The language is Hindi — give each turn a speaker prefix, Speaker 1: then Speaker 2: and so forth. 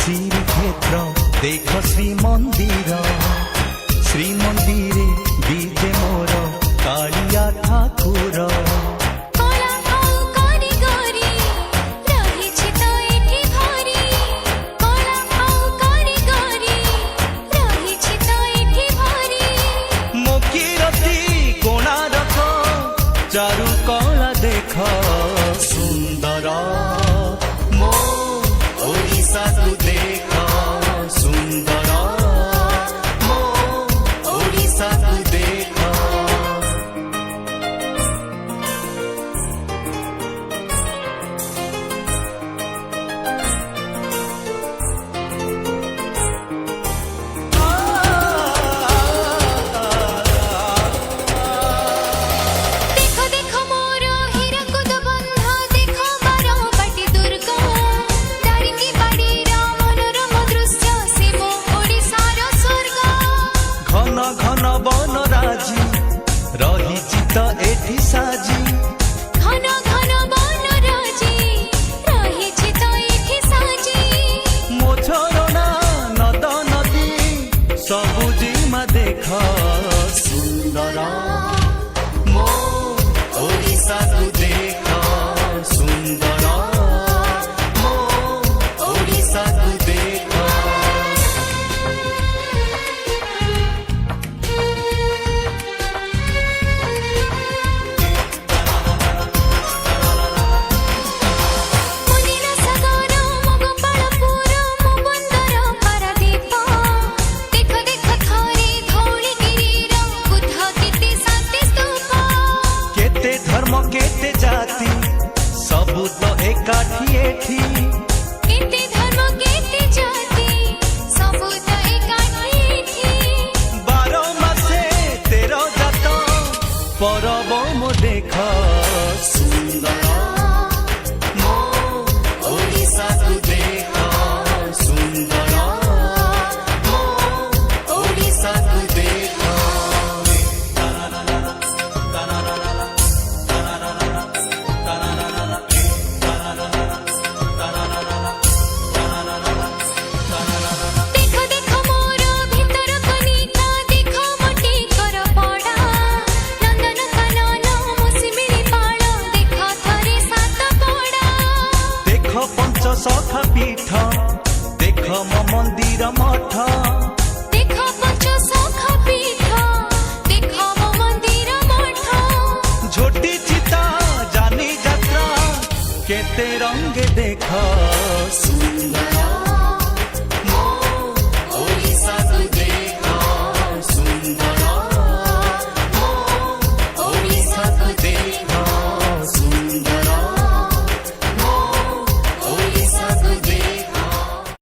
Speaker 1: श्रीक्षेत्र देख श्रीमंदिर श्रीमंदिरे विजे मोर कालिया ठाकुर चारु कला देख सुंदर मो ओडिशा तू देख सुंदर मो ओडिशा तू देख घन बन राजी रही चित एठी साजी
Speaker 2: घन घन बन राजी रही चित एठी साजी
Speaker 1: मो झरना नद नदी सबुजिमा देख सुंदर मो ओडिशा तू देख सुंदर मो ओडिशा तू देख केते जाति सबु तो एकाठी एठी
Speaker 2: केते धर्म केते जाति सबु तो एकाठी एठी
Speaker 1: 12 मासे 13 जात परब मो देख सुंदर मो ओडिशा तू देख सुंदर मो ओडिशा तू देख सखा पीठ देख मो मंदिर मठ
Speaker 2: देख पंच सखा पीठ देख मो मंदिर मठ
Speaker 1: झोटी चिता जानी यात्रा केते रंग देख सुंदर